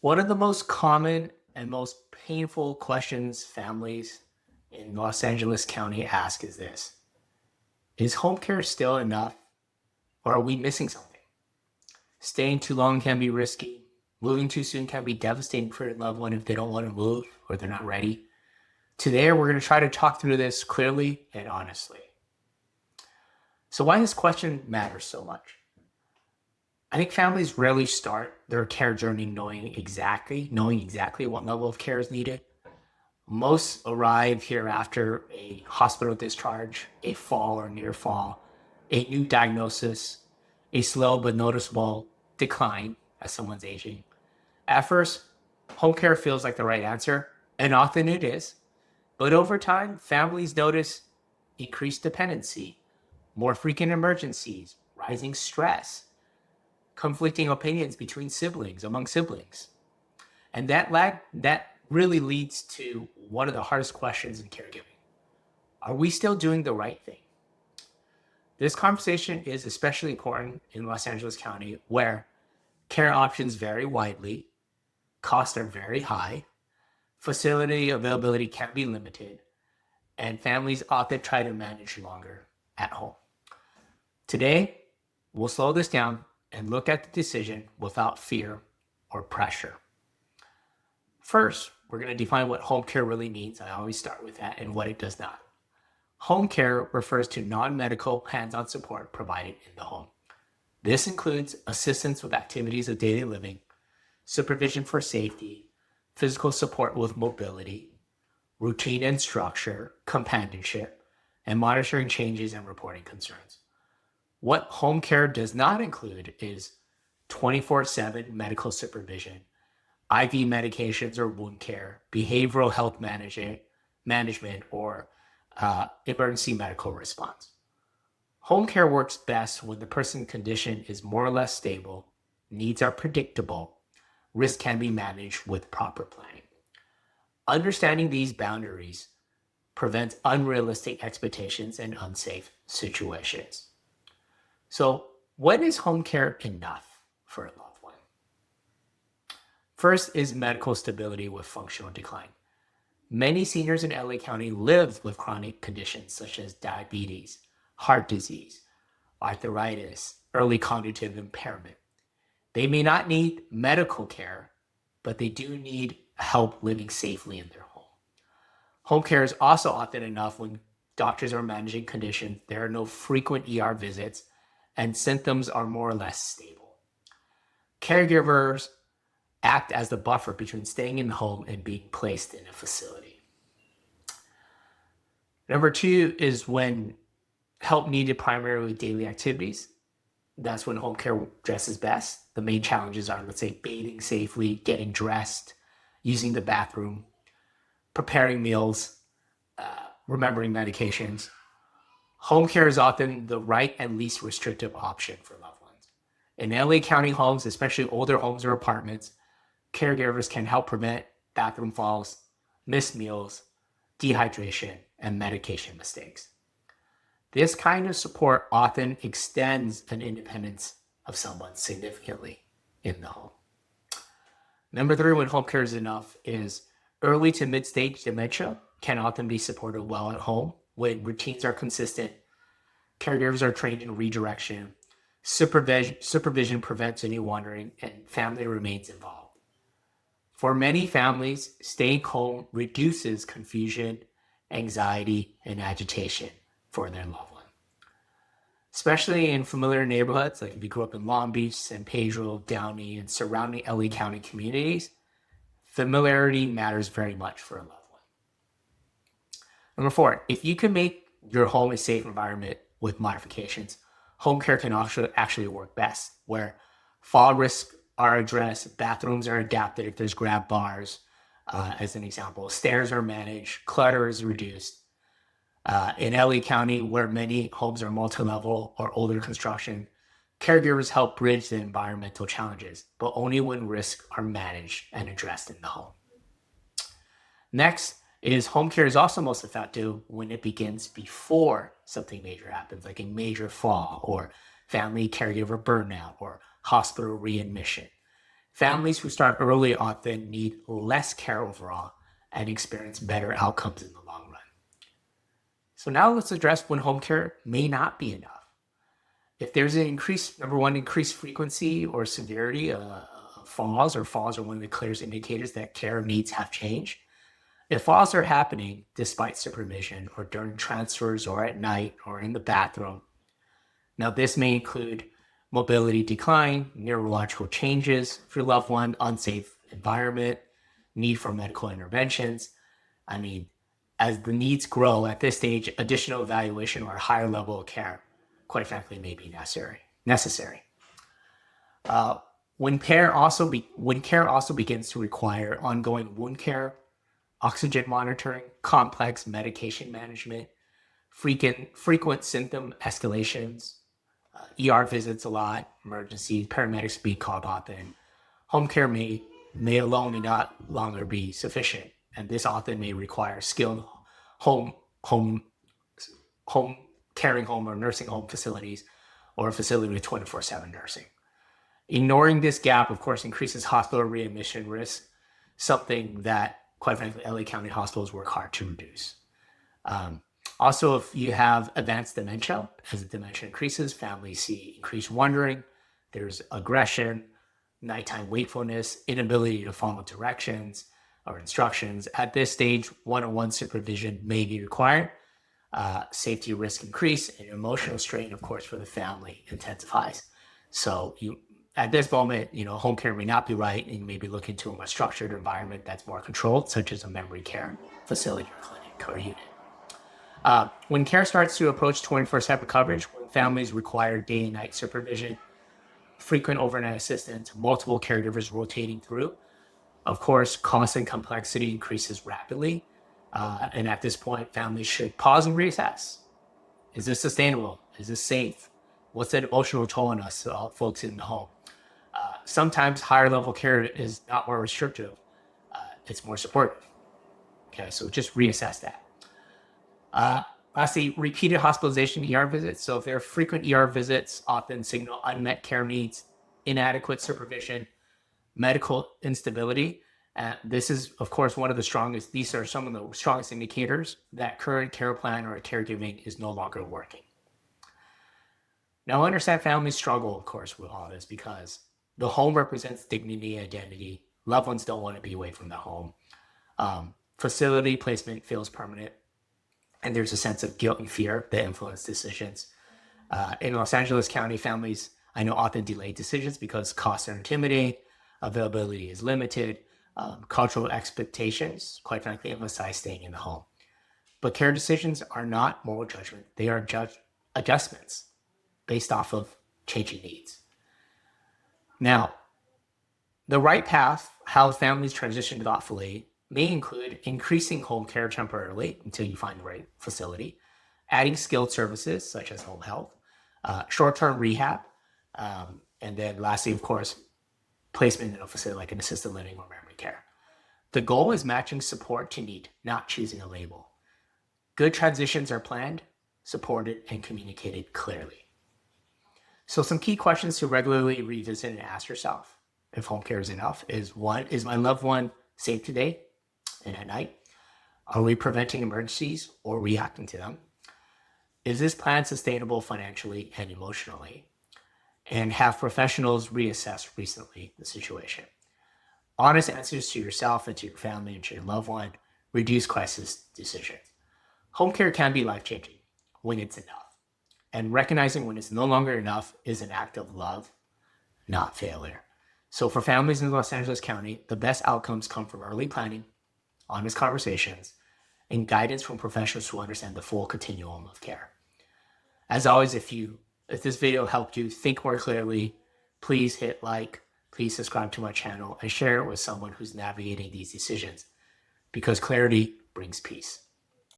One of the most common and most painful questions families in Los Angeles County ask is this: is home care still enough, or are we missing something? Staying too long can be risky. Moving too soon can be devastating for a loved one if they don't want to move or they're not ready. Today, we're going to try to talk through this clearly and honestly. So, why this question matters so much? I think families rarely start their care journey knowing exactly what level of care is needed. Most arrive here after a hospital discharge, a fall or near fall, a new diagnosis, a slow but noticeable decline as someone's aging. At first, home care feels like the right answer, and often it is. But over time, families notice increased dependency, more frequent emergencies, rising stress, conflicting opinions among siblings. And that really leads to one of the hardest questions in caregiving. Are we still doing the right thing? This conversation is especially important in Los Angeles County, where care options vary widely, costs are very high, facility availability can be limited, and families often try to manage longer at home. Today, we'll slow this down and look at the decision without fear or pressure. First, we're going to define what home care really means. I always start with that, and what it does not. Home care refers to non-medical hands-on support provided in the home. This includes assistance with activities of daily living, supervision for safety, physical support with mobility, routine and structure, companionship, and monitoring changes and reporting concerns. What home care does not include is 24/7 medical supervision, IV medications or wound care, behavioral health management, or emergency medical response. Home care works best when the person's condition is more or less stable, needs are predictable, risk can be managed with proper planning. Understanding these boundaries prevents unrealistic expectations and unsafe situations. So, when is home care enough for a loved one? First is medical stability with functional decline. Many seniors in LA County live with chronic conditions such as diabetes, heart disease, arthritis, early cognitive impairment. They may not need medical care, but they do need help living safely in their home. Home care is also often enough when doctors are managing conditions, there are no frequent ER visits, and symptoms are more or less stable. Caregivers act as the buffer between staying in the home and being placed in a facility. Number two is when help needed primarily with daily activities. That's when home care dresses best. The main challenges are, let's say, bathing safely, getting dressed, using the bathroom, preparing meals, remembering medications. Home care is often the right and least restrictive option for loved ones. In LA County homes, especially older homes or apartments, caregivers can help prevent bathroom falls, missed meals, dehydration, and medication mistakes. This kind of support often extends an independence of someone significantly in the home. Number three, when home care is enough, is early to mid stage dementia can often be supported well at home when routines are consistent, caregivers are trained in redirection, supervision prevents any wandering, and family remains involved. For many families, staying home reduces confusion, anxiety, and agitation for their loved one. Especially in familiar neighborhoods, like if you grew up in Long Beach, San Pedro, Downey, and surrounding LA County communities, familiarity matters very much for a loved one. Number four, if you can make your home a safe environment with modifications, home care can also actually work best, where fall risks are addressed, bathrooms are adapted if there's grab bars, as an example, stairs are managed, clutter is reduced. In LA County, where many homes are multi-level or older construction, caregivers help bridge the environmental challenges, but only when risks are managed and addressed in the home. Next is home care is also most effective when it begins before something major happens, like a major fall or family caregiver burnout or hospital readmission. Families who start early often need less care overall and experience better outcomes in the long run. So now let's address when home care may not be enough. If there's an increased, number one, increased frequency or severity of falls, or falls are one of the clearest indicators that care needs have changed. If falls are happening despite supervision or during transfers or at night or in the bathroom, now this may include mobility decline, neurological changes for your loved one, unsafe environment, need for medical interventions. I mean, as the needs grow at this stage, additional evaluation or a higher level of care, quite frankly, may be necessary. When care also begins to require ongoing wound care, oxygen monitoring, complex medication management, frequent symptom escalations, ER visits a lot, emergencies, paramedics be called often. Home care may alone may not longer be sufficient, and this often may require skilled home home home caring home or nursing home facilities, or a facility with 24/7 nursing. Ignoring this gap, of course, increases hospital readmission risk, something that, quite frankly, LA County hospitals work hard to reduce. Also, if you have advanced dementia, as the dementia increases, families see increased wandering, there's aggression, nighttime wakefulness, inability to follow directions or instructions. At this stage, one-on-one supervision may be required. Safety risk increase, and emotional strain, of course, for the family intensifies. So at this moment, home care may not be right, and you may be looking to a more structured environment that's more controlled, such as a memory care facility or clinic or unit. When care starts to approach 24/7 coverage, when families require day and night supervision, frequent overnight assistance, multiple caregivers rotating through, of course, cost and complexity increases rapidly. And at this point, families should pause and reassess. Is this sustainable? Is this safe? What's that emotional toll on us, folks in the home? Sometimes higher level care is not more restrictive. It's more supportive. Okay, so just reassess that. Lastly, repeated hospitalization ER visits. So if there are frequent ER visits, often signal unmet care needs, inadequate supervision, medical instability. This is, of course, these are some of the strongest indicators that current care plan or caregiving is no longer working. Now, I understand families struggle, of course, with all this because the home represents dignity and identity. Loved ones don't want to be away from the home. Facility placement feels permanent, and there's a sense of guilt and fear that influence decisions. In Los Angeles County, families, I know, often delay decisions because costs are intimidating, availability is limited, cultural expectations, quite frankly, emphasize staying in the home. But care decisions are not moral judgment. They are adjustments based off of changing needs. Now, the right path, how families transition thoughtfully, may include increasing home care temporarily until you find the right facility, adding skilled services such as home health, short-term rehab, and then lastly, of course, placement in a facility like an assisted living or memory care. The goal is matching support to need, not choosing a label. Good transitions are planned, supported, and communicated clearly. So some key questions to regularly revisit and ask yourself if home care is enough is: one, is my loved one safe today and at night? Are we preventing emergencies or reacting to them? Is this plan sustainable financially and emotionally? And have professionals reassessed recently the situation? Honest answers to yourself and to your family and to your loved one reduce crisis decisions. Home care can be life-changing when it's enough. And recognizing when it's no longer enough is an act of love, not failure. So for families in Los Angeles County, the best outcomes come from early planning, honest conversations, and guidance from professionals who understand the full continuum of care. As always, if this video helped you think more clearly, please hit like, please subscribe to my channel, and share it with someone who's navigating these decisions, because clarity brings peace.